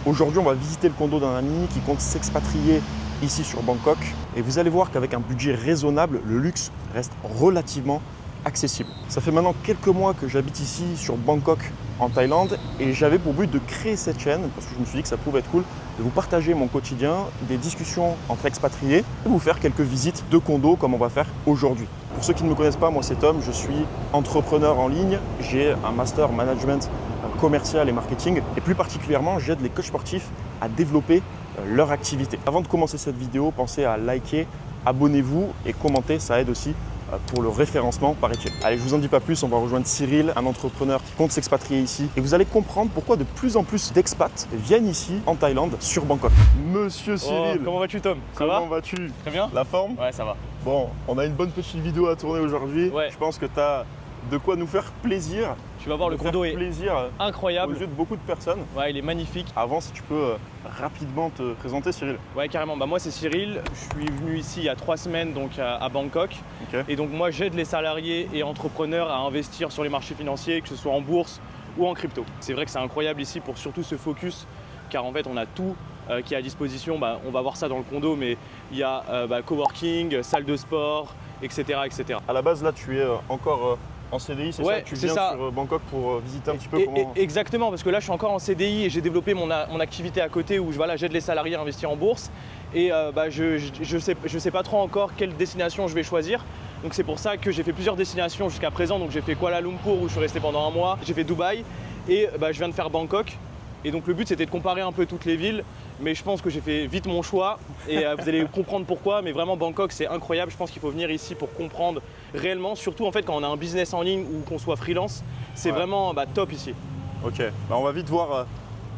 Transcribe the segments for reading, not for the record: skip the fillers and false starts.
Aujourd'hui, on va visiter le condo d'un ami qui compte s'expatrier ici sur Bangkok. Et vous allez voir qu'avec un budget raisonnable, le luxe reste relativement accessible. Ça fait maintenant quelques mois que j'habite ici sur Bangkok en Thaïlande et j'avais pour but de créer cette chaîne parce que je me suis dit que ça pouvait être cool de vous partager mon quotidien, des discussions entre expatriés et vous faire quelques visites de condos comme on va faire aujourd'hui. Pour ceux qui ne me connaissent pas, moi c'est Tom, je suis entrepreneur en ligne, j'ai un master management commercial et marketing et plus particulièrement j'aide les coachs sportifs à développer leur activité. Avant de commencer cette vidéo, pensez à liker, abonnez-vous et commentez, ça aide aussi pour le référencement par échelle. Allez, je vous en dis pas plus, on va rejoindre Cyril, un entrepreneur qui compte s'expatrier ici. Et vous allez comprendre pourquoi de plus en plus d'expats viennent ici en Thaïlande, sur Bangkok. Monsieur Cyril, oh, comment vas-tu Tom? Ça va? Comment vas-tu? Très bien. La forme? Ouais, ça va. Bon, on a une bonne petite vidéo à tourner aujourd'hui. Ouais. Je pense que tu as de quoi nous faire plaisir. Tu vas voir, le condo est plaisir incroyable. aux yeux de beaucoup de personnes. Ouais, il est magnifique. Avant, si tu peux rapidement te présenter, Cyril. Ouais, carrément. Bah, moi, c'est Cyril. Je suis venu ici il y a 3 semaines donc à Bangkok. Okay. Et donc, moi, j'aide les salariés et entrepreneurs à investir sur les marchés financiers, que ce soit en bourse ou en crypto. C'est vrai que c'est incroyable ici pour surtout se focus, car en fait, on a tout qui est à disposition. Bah, on va voir ça dans le condo, mais il y a coworking, salle de sport, etc., etc. À la base, là, tu es encore en CDI, c'est ouais, ça? Tu viens sur Bangkok pour visiter un petit peu comment... Exactement, parce que là je suis encore en CDI et j'ai développé mon activité à côté où j'aide les salariés à investir en bourse. Et je sais pas trop encore quelle destination je vais choisir. Donc c'est pour ça que j'ai fait plusieurs destinations jusqu'à présent. Donc j'ai fait Kuala Lumpur où je suis resté pendant un mois. J'ai fait Dubaï et je viens de faire Bangkok. Et donc le but c'était de comparer un peu toutes les villes. Mais je pense que j'ai fait vite mon choix et vous allez comprendre pourquoi. Mais vraiment Bangkok c'est incroyable, je pense qu'il faut venir ici pour comprendre réellement. Surtout en fait quand on a un business en ligne ou qu'on soit freelance, c'est vraiment top ici. Ok, bah, on va vite voir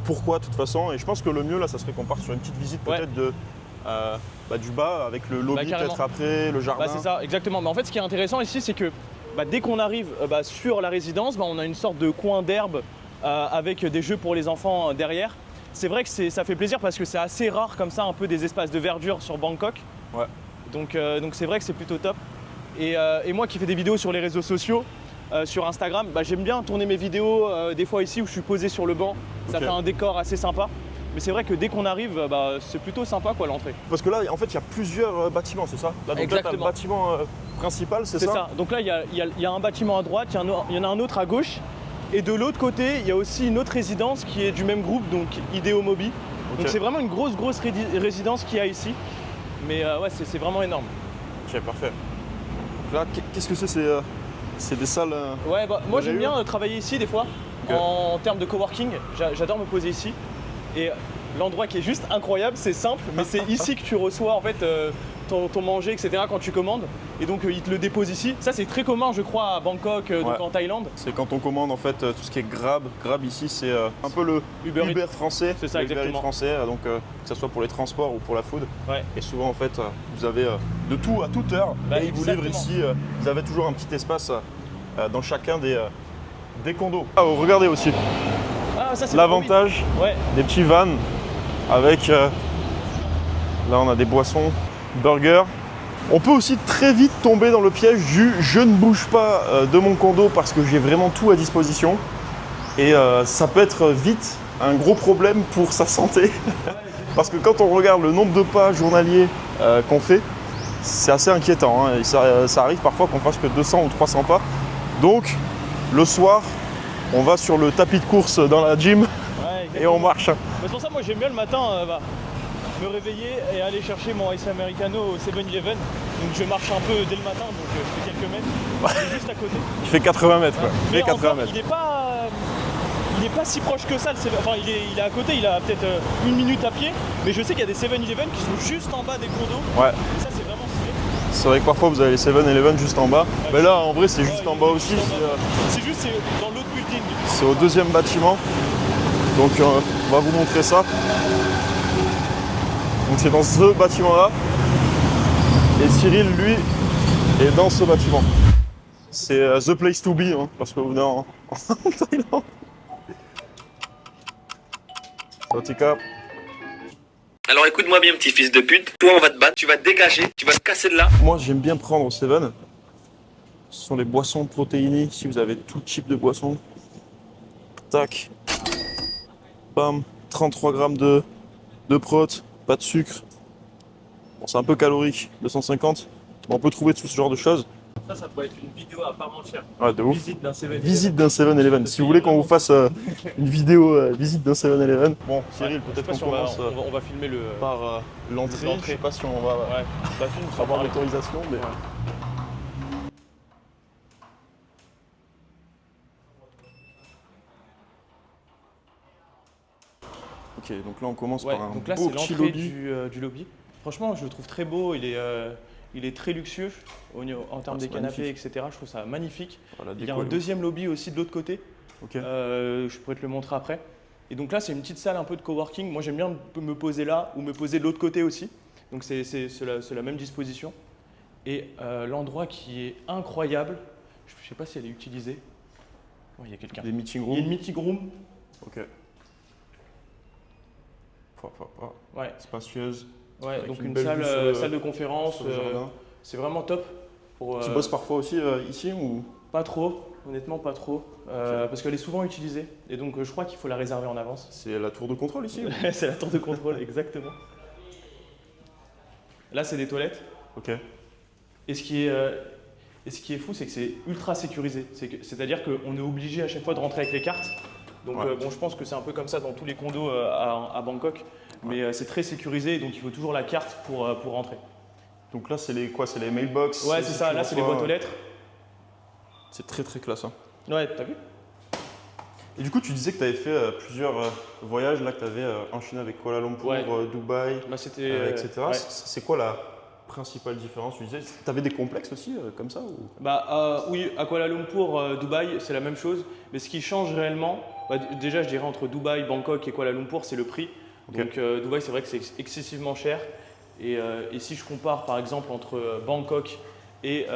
pourquoi de toute façon. Et je pense que le mieux là ça serait qu'on parte sur une petite visite peut-être de du bas avec le lobby peut-être après, le jardin. C'est ça, exactement. Mais en fait ce qui est intéressant ici c'est que dès qu'on arrive sur la résidence, on a une sorte de coin d'herbe avec des jeux pour les enfants derrière. C'est vrai que ça fait plaisir parce que c'est assez rare comme ça, un peu des espaces de verdure sur Bangkok. Ouais. Donc c'est vrai que c'est plutôt top. Et moi qui fais des vidéos sur les réseaux sociaux, sur Instagram, j'aime bien tourner mes vidéos des fois ici où je suis posé sur le banc. Ça fait un décor assez sympa. Mais c'est vrai que dès qu'on arrive, c'est plutôt sympa l'entrée. Parce que là, en fait, il y a plusieurs bâtiments, c'est ça? Là, donc là, tu as le bâtiment principal, c'est ça? C'est ça. Donc là, il y a un bâtiment à droite, il y en a un autre à gauche. Et de l'autre côté, il y a aussi une autre résidence qui est du même groupe, donc Ideo Mobi. Okay. Donc c'est vraiment une grosse résidence qu'il y a ici. Mais ouais, c'est vraiment énorme. Ok, parfait. Là, qu'est-ce que c'est des salles Ouais, moi j'aime bien travailler ici des fois, en termes de coworking. J'adore me poser ici. Et l'endroit qui est juste incroyable, c'est simple, mais c'est ici que tu reçois en fait ton manger, etc. quand tu commandes. Et donc ils te le déposent ici. Ça c'est très commun je crois à Bangkok, donc en Thaïlande. C'est quand on commande en fait tout ce qui est Grab. Grab ici c'est un peu le Uber français. C'est ça, exactement. Uber français, donc que ce soit pour les transports ou pour la food. Ouais. Et souvent en fait vous avez de tout à toute heure. Et ils vous livrent ici. Vous avez toujours un petit espace dans chacun des condos. Ah, regardez aussi. Ah, ça c'est l'avantage des petits vans avec là on a des boissons, burgers. On peut aussi très vite tomber dans le piège du je ne bouge pas de mon condo parce que j'ai vraiment tout à disposition et ça peut être vite un gros problème pour sa santé parce que quand on regarde le nombre de pas journaliers qu'on fait, c'est assez inquiétant hein. Et ça arrive parfois qu'on fasse que 200 ou 300 pas. Donc le soir on va sur le tapis de course dans la gym et on marche. C'est pour ça moi j'aime bien le matin me réveiller et aller chercher mon ice americano au 7-Eleven. Donc je marche un peu dès le matin, donc je fais quelques mètres, juste à côté. Il fait 80 mètres quoi. Il fait 80 mètres. Il n'est pas si proche que ça, enfin il est à côté, il a peut-être 1 minute à pied, mais je sais qu'il y a des 7-Eleven qui sont juste en bas des condos. Ouais. Et ça c'est vraiment stylé. C'est vrai que parfois vous avez les 7-Eleven juste en bas. Ouais, mais là en vrai c'est juste en bas aussi. C'est juste dans l'autre building. C'est au 2e bâtiment. Donc on va vous montrer ça. Donc c'est dans ce bâtiment là. Et Cyril lui est dans ce bâtiment. C'est the place to be hein, parce que vous venez en Thaïlande. Sautika. Alors écoute-moi bien petit fils de pute, toi on va te battre, tu vas te dégager, tu vas te casser de là. Moi j'aime bien prendre au Seven. Ce sont les boissons protéinées, si vous avez tout type de boissons. Tac. Bam. 33 grammes de prot, pas de sucre. Bon, c'est un peu calorique, 250. Mais on peut trouver tout ce genre de choses. Ça pourrait être une vidéo à part mentir. Ouais, de ouf. Visite d'un 7-Eleven. Visite d'un 7-Eleven. Si vous voulez qu'on vous fasse une vidéo visite d'un 7-Eleven. Bon, Cyril, peut-être qu'on commence on va filmer le. par l'entrée. Je sais pas si on va Ouais, ça filme, ça avoir parle. l'autorisation, mais. Ouais. Ok, donc là on commence Ouais, par un donc là beau c'est petit l'entrée lobby. du lobby. Franchement, je le trouve très beau, il est très luxueux en termes Ah, c'est des canapés, magnifique. etc. Je trouve ça magnifique. Voilà, Il y a un deuxième lobby aussi de l'autre côté. Ok. Je pourrais te le montrer après. Et donc là, c'est une petite salle un peu de coworking. Moi, j'aime bien me poser là ou me poser de l'autre côté aussi. Donc c'est la même disposition. Et l'endroit qui est incroyable, je ne sais pas si elle est utilisée. Oh, il y a quelqu'un. Des meeting Il y a une rooms. meeting room. Ok. Ouais, Spacieuse. ouais, Avec donc une une belle salle, vue sur le- salle de conférence. sur le jardin. C'est vraiment top. Pour, Tu bosses parfois aussi ici ou? Pas trop, honnêtement pas trop. Parce qu'elle est souvent utilisée. Et donc je crois qu'il faut la réserver en avance. C'est la tour de contrôle ici ou? C'est la tour de contrôle, exactement. Là, c'est des toilettes. Ok. Et ce qui est fou, c'est que c'est ultra sécurisé. C'est-à-dire qu'on est obligé à chaque fois de rentrer avec les cartes. Donc Ouais. bon, je pense que c'est un peu comme ça dans tous les condos à Bangkok. Mais c'est très sécurisé, donc il faut toujours la carte pour rentrer. Donc là c'est les quoi? C'est les mailbox? Ouais, c'est ça. Là, c'est les boîtes aux lettres. C'est très très classe. Hein. Ouais, t'as vu? Et du coup tu disais que tu avais fait plusieurs voyages, là que tu avais enchaîné avec Kuala Lumpur, Ouais. Dubaï, Bah, c'était. etc. Ouais. C'est quoi la principale différence? Tu disais, tu avais des complexes aussi comme ça ou? Bah oui, à Kuala Lumpur, Dubaï, c'est la même chose. Mais ce qui change réellement, déjà je dirais entre Dubaï, Bangkok et Kuala Lumpur, c'est le prix. Ok. Donc Dubaï, c'est vrai que c'est excessivement cher. Et si je compare par exemple entre Bangkok et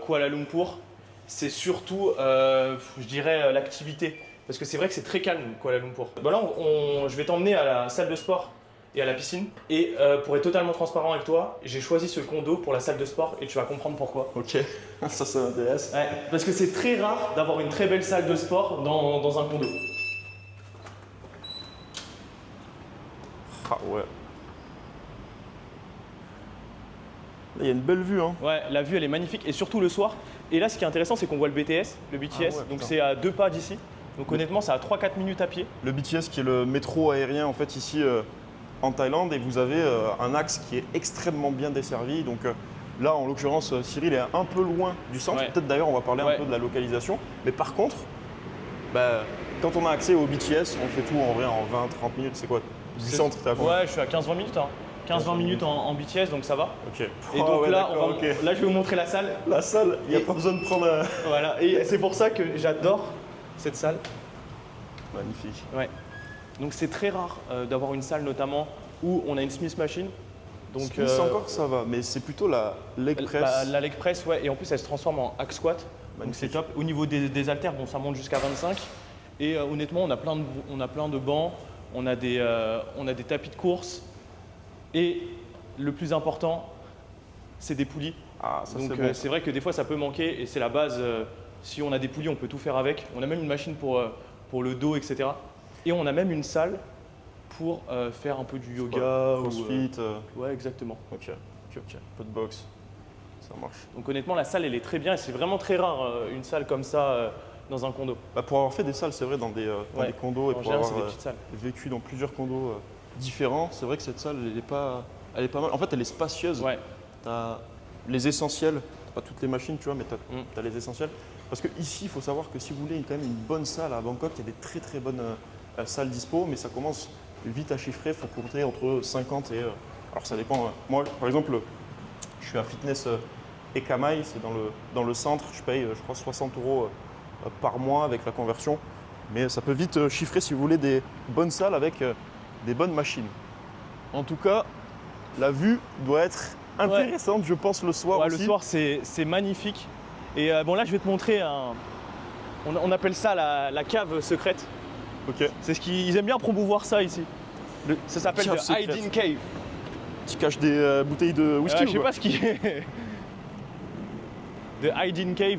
Kuala Lumpur, c'est surtout, je dirais, l'activité. Parce que c'est vrai que c'est très calme, Kuala Lumpur. Bah là, je vais t'emmener à la salle de sport et à la piscine. Et pour être totalement transparent avec toi, j'ai choisi ce condo pour la salle de sport et tu vas comprendre pourquoi. Ok, ça m'intéresse. Ouais, parce que c'est très rare d'avoir une très belle salle de sport dans un condo. Ah ouais. Là, il y a une belle vue, hein. Ouais, la vue elle est magnifique et surtout le soir. Et là, ce qui est intéressant, c'est qu'on voit le BTS, le BTS. Ah ouais, Donc putain. c'est à 2 pas d'ici. Donc honnêtement, c'est à 3-4 minutes à pied. Le BTS qui est le métro aérien en fait ici en Thaïlande et vous avez un axe qui est extrêmement bien desservi. Donc là en l'occurrence Cyril est un peu loin du centre. Ouais. Peut-être d'ailleurs on va parler Ouais. un peu de la localisation. Mais par contre, bah, quand on a accès au BTS, on fait tout en vrai en 20-30 minutes. C'est quoi? Du centre, t'es à quoi? Ouais, je suis à 15-20 minutes. Hein. 15-20 minutes en BTS, donc ça va. Ok. Et Ah donc ouais, là, d'accord, ok. là, je vais vous montrer la salle. La salle, il n'y a Et- pas besoin de prendre un... Voilà. Et c'est pour ça que j'adore cette salle. Magnifique. Ouais. Donc c'est très rare d'avoir une salle notamment où on a une Smith machine. Donc Smith encore ça va, mais c'est plutôt la leg press. la leg press, ouais, et en plus elle se transforme en hack squat. Donc c'est Magnifique. top. Au niveau des haltères, bon, ça monte jusqu'à 25. Et honnêtement, on a plein de bancs, on a des tapis de course. Et le plus important, c'est des poulies. Ah, ça Donc c'est bon. c'est vrai que des fois ça peut manquer et c'est la base. Si on a des poulies, on peut tout faire avec. On a même une machine pour le dos, etc. Et on a même une salle pour faire un peu du yoga. Crossfit. Ouais, exactement. Ok, peu de boxe. Ça marche. Donc honnêtement, la salle, elle est très bien et c'est vraiment très rare une salle comme ça dans un condo. Bah, pour avoir fait des salles, c'est vrai, dans des Ouais. condos et En pour général, c'est avoir des petites salles. vécu dans plusieurs condos différents, c'est vrai que cette salle, elle est pas mal. En fait, elle est spacieuse. Ouais. Tu as les essentiels, t'as pas toutes les machines, tu vois, mais tu Mm. as les essentiels. Parce que ici, il faut savoir que si vous voulez quand même une bonne salle à Bangkok, il y a des très très bonnes salles dispo, mais ça commence vite à chiffrer, il faut compter entre 50 et... alors ça dépend. Moi, par exemple, je suis à Fitness Ekamai, c'est dans le centre, je paye, je crois, 60 € par mois avec la conversion. Mais ça peut vite chiffrer si vous voulez des bonnes salles avec des bonnes machines. En tout cas, la vue doit être intéressante, je pense, le soir Ouais, aussi. le soir, c'est magnifique. Et bon, là, je vais te montrer on appelle ça la cave secrète. Ok. C'est ce qu'ils aiment bien promouvoir ça ici. Ça s'appelle cave le secrète. Hiding Cave. Tu caches des bouteilles de whisky Je sais ou quoi? pas ce qui est. The Hiding Cave.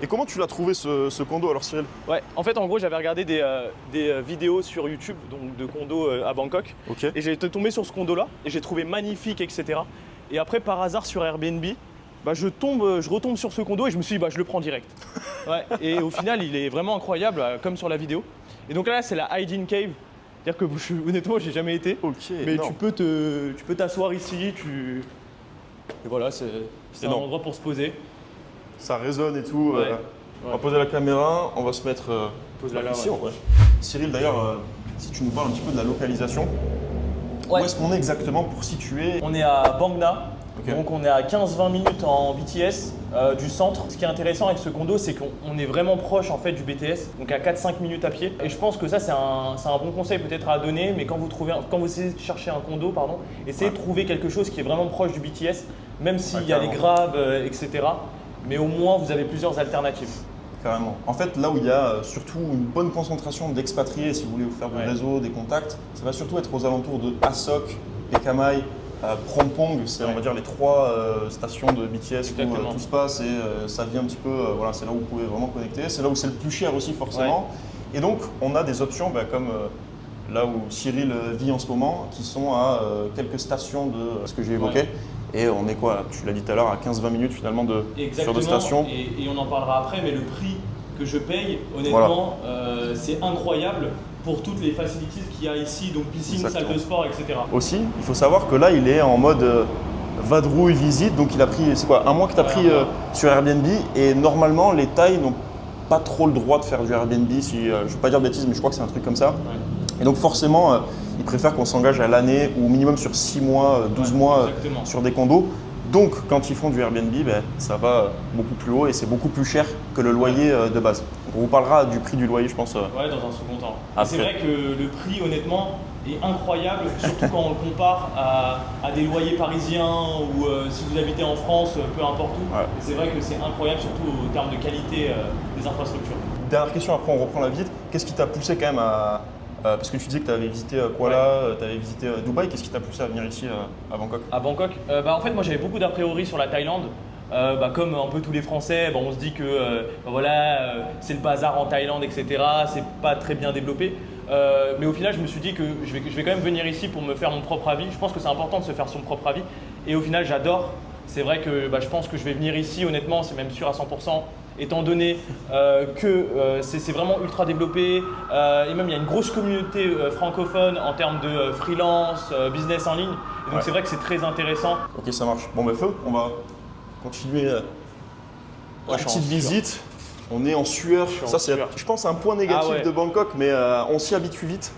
Et comment tu l'as trouvé ce condo alors Cyril? Ouais, en fait, en gros, j'avais regardé des vidéos sur YouTube donc de condos à Bangkok. Ok. Et j'ai été tombé sur ce condo-là et j'ai trouvé magnifique, etc. Et après, par hasard, sur Airbnb, je retombe sur ce condo et je me suis dit, je le prends direct. Ouais, et au final, il est vraiment incroyable, comme sur la vidéo. Et donc là, c'est la Hiding Cave. C'est-à-dire que honnêtement, j'ai jamais été. Ok. Mais énorme. tu peux t'asseoir ici, et voilà, c'est un Énorme. endroit pour se poser. Ça résonne et tout. Ouais. On va poser la caméra, on va se mettre Pose-la là, ici ouais. en vrai. Cyril, d'ailleurs, si tu nous parles un petit peu de la localisation, où Ouais. est-ce qu'on est exactement pour situer? On est à Bang Na, Ok. donc on est à 15-20 minutes en BTS du centre. Ce qui est intéressant avec ce condo, c'est qu'on est vraiment proche en fait du BTS, donc à 4-5 minutes à pied. Et je pense que ça c'est un bon conseil peut-être à donner, mais quand vous essayez de chercher un condo, essayez de trouver quelque chose qui est vraiment proche du BTS, même s'il y a les carrément. grabs, etc. Mais au moins vous avez plusieurs alternatives. Carrément. En fait, là où il y a surtout une bonne concentration d'expatriés, si vous voulez vous faire du Ouais. réseau, des contacts, ça va surtout être aux alentours de Asok, Ekamai, Prompong, c'est on va dire les 3 stations de BTS où Exactement. tout se passe et ça vit un petit peu, voilà, c'est là où vous pouvez vraiment connecter, c'est là où c'est le plus cher aussi forcément. Et donc on a des options comme là où Cyril vit en ce moment, qui sont à quelques stations de ce que j'ai évoqué. Ouais. Et on est quoi, tu l'as dit tout à l'heure, à 15-20 minutes finalement sur Exactement, deux stations. et on en parlera après, mais le prix que je paye, honnêtement, c'est incroyable pour toutes les facilities qu'il y a ici, donc piscine, Exactement. salle de sport, etc. Aussi, il faut savoir que là, il est en mode vadrouille visite, donc il a pris, c'est quoi, un mois que tu as pris sur Airbnb, et normalement, les Thaïs n'ont pas trop le droit de faire du Airbnb, si, je ne veux pas dire de bêtises, mais je crois que c'est un truc comme ça. Ouais. Et donc forcément, ils préfèrent qu'on s'engage à l'année ou au minimum sur 6 mois, 12 mois Exactement. sur des condos. Donc quand ils font du Airbnb, ça va beaucoup plus haut et c'est beaucoup plus cher que le loyer de base. Donc, on vous parlera du prix du loyer, je pense. Ouais, dans un second temps. Et Après. c'est vrai que le prix, honnêtement, est incroyable, surtout quand on le compare à des loyers parisiens ou si vous habitez en France, peu importe où. Ouais. Et c'est vrai que c'est incroyable, surtout au terme de qualité des infrastructures. Dernière question, après on reprend la visite. Qu'est-ce qui t'a poussé quand même à… parce que tu disais que tu avais visité Kuala, tu avais visité Dubaï. Qu'est-ce qui t'a poussé à venir ici à Bangkok? À Bangkok, en fait, moi j'avais beaucoup d'a priori sur la Thaïlande. Comme un peu tous les Français, on se dit que c'est le bazar en Thaïlande, etc. C'est pas très bien développé. Mais au final, je me suis dit que je vais quand même venir ici pour me faire mon propre avis. Je pense que c'est important de se faire son propre avis. Et au final, j'adore. C'est vrai que je pense que je vais venir ici, honnêtement, c'est même sûr à 100%. Étant donné que c'est vraiment ultra développé et même il y a une grosse communauté francophone en termes de freelance, business en ligne. Et donc Ouais. c'est vrai que c'est très intéressant. Ok, ça marche. Bon, feu, on va continuer la je suis en petite sueur. visite. On est en sueur. Je suis en Ça, c'est, sueur. je pense, un point négatif Ah ouais. de Bangkok, mais on s'y habitue vite.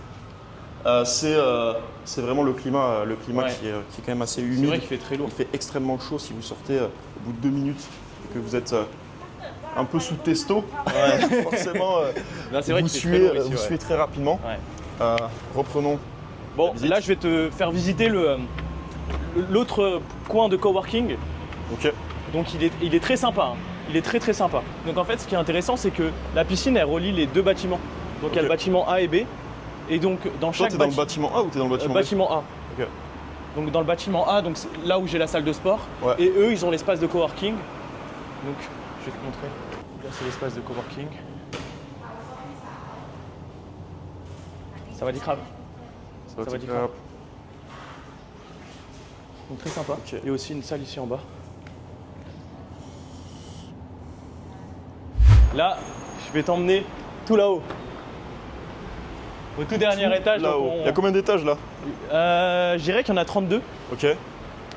C'est vraiment le climat Ouais. qui est quand même assez C'est humide. vrai qu'il fait très lourd. Il fait extrêmement chaud si vous sortez au bout de 2 minutes et que vous êtes un peu sous testo. Forcément, Là, c'est vrai vous qu'il fait très suez, lourd ici. vous ouais. suez très rapidement. Ouais. Reprenons. Bon, visite. là je vais te faire visiter l'autre coin de coworking. Ok. Donc il est très sympa. Hein. Il est très très sympa. Donc en fait, ce qui est intéressant, c'est que la piscine elle relie les deux bâtiments. Donc il y a Ok. le bâtiment A et B. Et donc dans Toi, chaque t'es dans le bâtiment A ou t'es dans le bâtiment B? bâtiment A. Ok. Donc dans le bâtiment A, donc c'est là où j'ai la salle de sport. Ouais. Et eux, ils ont l'espace de coworking. Donc je vais te montrer. Là, c'est l'espace de coworking. Ça va des crabes. Ça va, va, Dicra. Donc très sympa. Ok. Il y a aussi une salle ici en bas. Là, je vais t'emmener tout là-haut. Au tout dernier étage. Là-haut. donc Il y a combien d'étages là? je dirais qu'il y en a 32. Ok.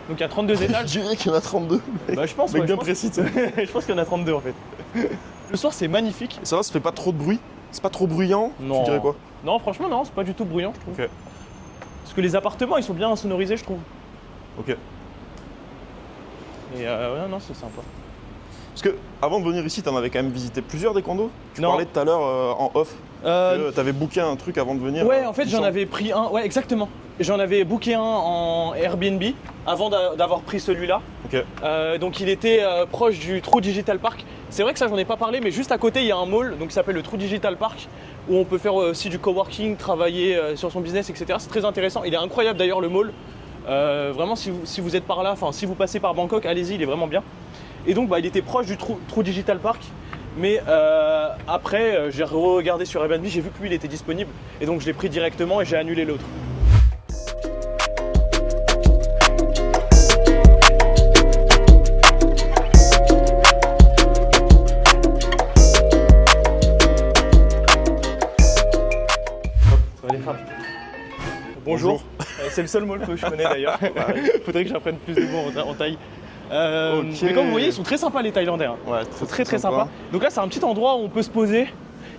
Donc il y a 32 Je étages. dirais qu'il y en a 32. Bah, je pense. Mec ouais, bien je pense- précis. tu sais. je pense qu'il y en a 32 en fait. Le soir, c'est magnifique. Ça va, ça fait pas trop de bruit? C'est pas trop bruyant? Non. Tu dirais quoi? Non, franchement, non, c'est pas du tout bruyant, je trouve. Ok. Parce que les appartements, ils sont bien sonorisés, je trouve. Ok. Et ouais, non, c'est sympa. Parce que avant de venir ici, t'en avais quand même visité plusieurs des condos? Tu Non. parlais tout à l'heure en off Euh, que t'avais booké un truc avant de venir. Ouais, en fait, il j'en semble. avais pris un. Ouais, exactement. J'en avais booké un en Airbnb avant d'avoir pris celui-là. Ok. Donc, il était proche du True Digital Park. C'est vrai que ça, j'en ai pas parlé, mais juste à côté, il y a un mall donc, qui s'appelle le True Digital Park où on peut faire aussi du coworking, travailler sur son business, etc. C'est très intéressant. Il est incroyable d'ailleurs, le mall. Vraiment, si vous êtes par là, enfin, si vous passez par Bangkok, allez-y, il est vraiment bien. Et donc, il était proche du True Digital Park. Mais après, j'ai regardé sur Airbnb, j'ai vu que lui, il était disponible. Et donc, je l'ai pris directement et j'ai annulé l'autre. Allez, frappe. Bonjour. C'est le seul mot que je connais d'ailleurs. Faudrait que j'apprenne plus de mots en taille. Mais comme vous voyez, ils sont très sympas les Thaïlandais. Hein. Ouais, Ils sont très sympas. Donc là, c'est un petit endroit où on peut se poser.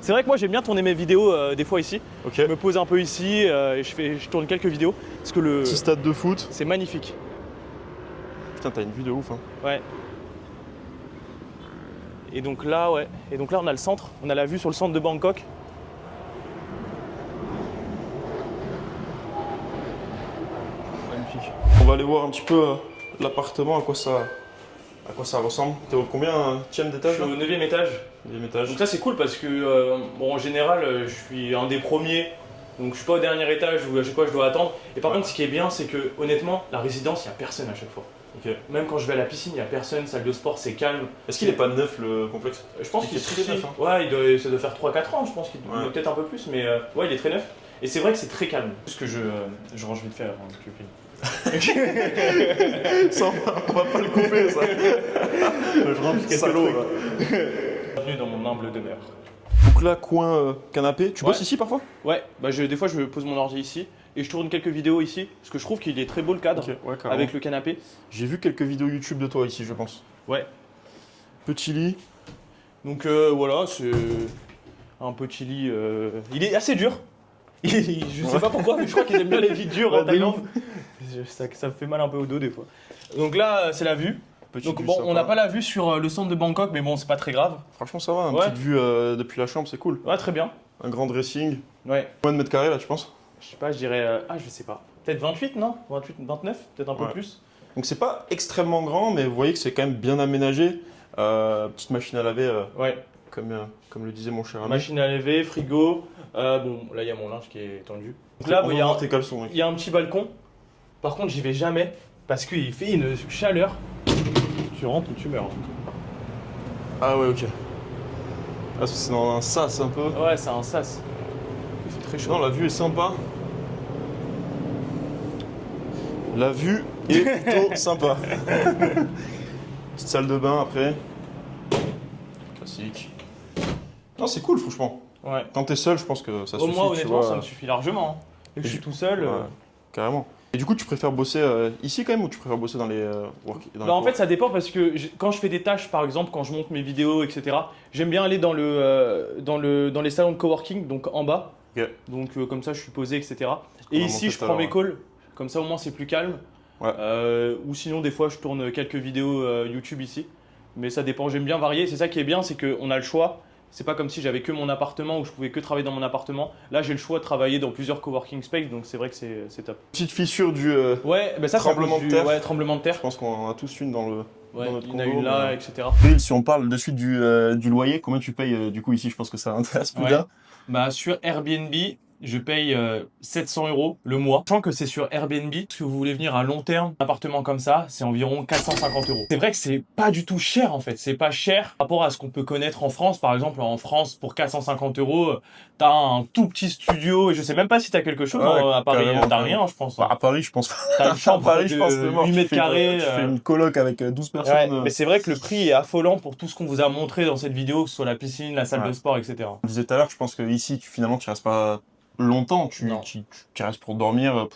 C'est vrai que moi, j'aime bien tourner mes vidéos des fois ici. Ok. Je me pose un peu ici et je tourne quelques vidéos. Parce que Petit stade de foot. c'est magnifique. Putain, t'as une vue de ouf. Hein. Ouais. Et donc là, on a le centre. On a la vue sur le centre de Bangkok. Magnifique. On va aller voir un petit peu l'appartement, à quoi ça ressemble. T'es au combien d'étage Je suis au 9e étage. 9e étage. Donc ça c'est cool parce que bon, en général je suis un des premiers, donc je suis pas au dernier étage où à chaque fois je dois attendre. Et par contre ce qui est bien c'est que honnêtement la résidence il n'y a personne à chaque fois. Ok. Même quand je vais à la piscine il n'y a personne, salle de sport c'est calme. Est-ce qu'il est pas neuf le complexe? Je pense Il qu'il est très neuf, hein. Ouais, ça doit faire 3-4 ans je pense, qu'il Ouais. peut-être un peu plus mais ouais il est très neuf. Et c'est vrai que c'est très calme. Juste que je range vite fait avant que tu filmes. Ça, on va pas le couper ça. Je range quelques Salaud, trucs. là. Bienvenue dans mon humble demeure. Donc là, coin canapé. Tu Ouais. bosses ici parfois? Ouais, bah des fois je pose mon ordi ici et je tourne quelques vidéos ici parce que je trouve qu'il est très beau le cadre Ok, ouais, carrément. avec le canapé. J'ai vu quelques vidéos YouTube de toi ici, je pense. Ouais. Petit lit. Donc voilà, c'est un petit lit. Il est assez dur. Je sais pas pourquoi, mais je crois qu'ils aiment bien les lits durs en Ouais, Thaïlande. Ça me fait mal un peu au dos des fois. Donc là, c'est la vue. Petit Donc vue bon, sympa. on n'a pas la vue sur le centre de Bangkok, mais bon, c'est pas très grave. Franchement, ça va. Une Ouais. petite vue depuis la chambre, c'est cool. Ouais, très bien. Un grand dressing. Ouais. Combien de mètres carrés là, tu penses? Je sais pas, je dirais. Je sais pas. Peut-être 28, non 28, 29, peut-être un peu Ouais. plus. Donc c'est pas extrêmement grand, mais vous voyez que c'est quand même bien aménagé. Petite machine à laver, Ouais. comme le disait mon cher ami. Machine à laver, frigo. Bon, là, il y a mon linge qui est tendu. Donc Là, là, on bon, va il y a voir un- tes caleçons, mec. il y a un petit balcon. Par contre, j'y vais jamais parce qu'il fait une chaleur. Tu rentres ou tu meurs. Ah ouais, ok. Ah, c'est dans un sas un peu. Ouais, c'est un sas. Il fait très chaud. Non, la vue est sympa. La vue est plutôt sympa. Petite salle de bain après. Classique. Non, c'est cool, franchement. Ouais. Quand t'es seul, je pense que ça Bon, suffit. moi, tu honnêtement, vois. ça me suffit largement. Hein. Vu que je suis tout seul. Ouais, carrément. Et du coup, tu préfères bosser ici quand même ou tu préfères bosser dans les dans Bah, en fait, ça dépend parce que quand je fais des tâches, par exemple, quand je monte mes vidéos, etc., j'aime bien aller dans les salons de coworking, donc en bas. Ok. Donc comme ça, je suis posé, etc. qu'on Et a ici, monté je tout à prends l'heure, mes calls. Comme ça, au moins, c'est plus calme. Ouais. Ou sinon, des fois, je tourne quelques vidéos YouTube ici. Mais ça dépend, j'aime bien varier. C'est ça qui est bien, c'est qu'on a le choix. C'est pas comme si j'avais que mon appartement où je pouvais que travailler dans mon appartement. Là, j'ai le choix de travailler dans plusieurs coworking space, donc c'est vrai que c'est top. Petite fissure du. Ouais, bah ça, c'est à Tremblement cause de terre. Ouais, tremblement de terre. Je pense qu'on en a tous une dans le. Ouais, dans notre il y en a condo, une là, mais- etc. Bril, si on parle de suite du loyer, combien tu payes du coup ici? Je pense que ça intéresse plus Ouais. d'un. Bah, sur Airbnb, je paye 700 € le mois. Sachant que c'est sur Airbnb, si vous voulez venir à long terme, un appartement comme ça, c'est environ 450 €. C'est vrai que c'est pas du tout cher en fait. C'est pas cher par rapport à ce qu'on peut connaître en France. Par exemple, en France, pour 450 €, t'as un tout petit studio. Et je sais même pas si t'as quelque chose Ouais, à Paris. carrément, T'as rien, je pense. Bah, à Paris, je pense. T'as une À chambre Paris, de je pense que c'est mort. 8 Tu mètres fais, carrés. Tu fais une coloc avec 12 personnes. Ouais, mais c'est vrai que le prix est affolant pour tout ce qu'on vous a montré dans cette vidéo, que ce soit la piscine, la salle Ouais. de sport, etc. On disait tout à l'heure, je pense que ici, finalement, tu restes pas longtemps. Non. Tu restes pour dormir,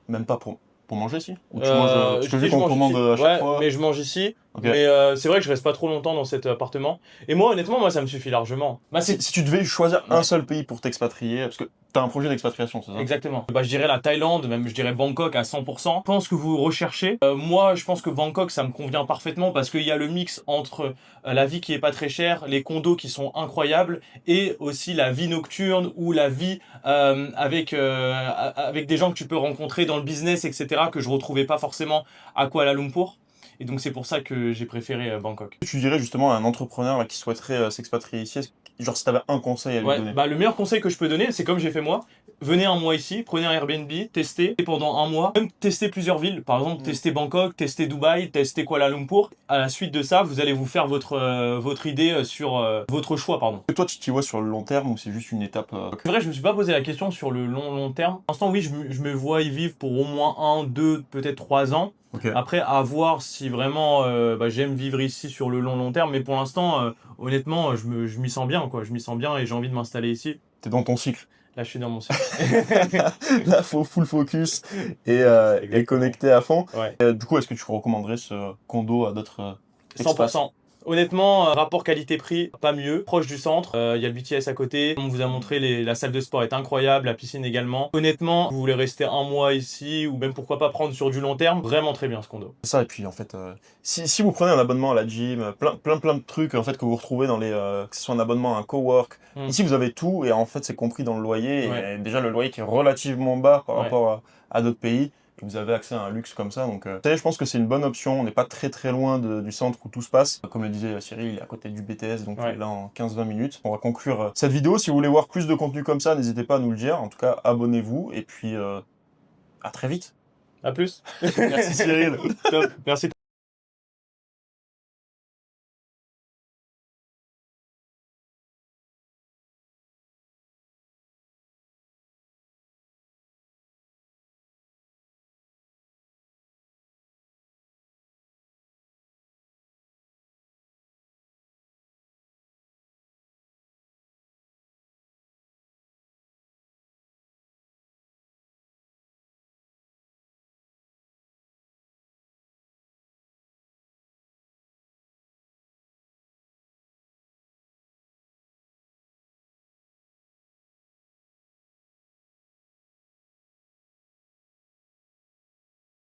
même pas pour manger ici. Ou tu Euh, manges. Je te je dis dis, qu'on je mange commande ici. à chaque Ouais, fois. mais je mange ici. Ok. Mais c'est vrai que je reste pas trop longtemps dans cet appartement. Et moi, honnêtement, moi, ça me suffit largement. Bah, Si tu devais choisir un Ouais. seul pays pour t'expatrier, parce que t'as un projet d'expatriation, c'est ça? Exactement. Bah, je dirais la Thaïlande, même je dirais Bangkok à 100%. Je pense que vous recherchez. Moi, je pense que Bangkok, ça me convient parfaitement parce qu'il y a le mix entre la vie qui est pas très chère, les condos qui sont incroyables et aussi la vie nocturne ou la vie avec des gens que tu peux rencontrer dans le business, etc. que je retrouvais pas forcément à Kuala Lumpur. Et donc c'est pour ça que j'ai préféré Bangkok. Tu dirais justement à un entrepreneur là, qui souhaiterait s'expatrier ici, genre si tu avais un conseil à lui donner? Le meilleur conseil que je peux donner, c'est comme j'ai fait moi. Venez un mois ici, prenez un Airbnb, testez pendant un mois, même testez plusieurs villes. Par exemple, testez Bangkok, testez Dubaï, testez Kuala Lumpur. À la suite de ça, vous allez vous faire votre idée sur votre choix, pardon. Et toi, tu t'y vois sur le long terme ou c'est juste une étape C'est vrai, je me suis pas posé la question sur le long terme. Pour l'instant, oui, je me vois y vivre pour au moins 1, 2, peut-être 3 ans. Ok. Après, à voir si vraiment j'aime vivre ici sur le long terme. Mais pour l'instant, honnêtement, je m'y sens bien, quoi. Je m'y sens bien et j'ai envie de m'installer ici. T'es dans ton cycle. Là, je suis dans mon cycle. Là, faut full focus et connecté à fond. Ouais. Du coup, est-ce que tu recommanderais ce condo à d'autres 100%. Honnêtement, rapport qualité-prix, pas mieux. Proche du centre, il y a le BTS à côté. On vous a montré, la salle de sport est incroyable, la piscine également. Honnêtement, vous voulez rester un mois ici ou même pourquoi pas prendre sur du long terme, vraiment très bien ce condo. Ça, et puis en fait, si vous prenez un abonnement à la gym, plein de trucs en fait que vous retrouvez dans les, que ce soit un abonnement à un cowork, ici vous avez tout et en fait c'est compris dans le loyer. Ouais. Et déjà le loyer qui est relativement bas par Ouais. rapport à d'autres pays. Et vous avez accès à un luxe comme ça, donc je pense que c'est une bonne option. On n'est pas très loin du centre où tout se passe. Comme le disait Cyril, il est à côté du BTS, donc il est là en 15-20 minutes. On va conclure cette vidéo. Si vous voulez voir plus de contenu comme ça, n'hésitez pas à nous le dire. En tout cas, abonnez-vous et puis à très vite. À plus. Merci Cyril. Top. Merci.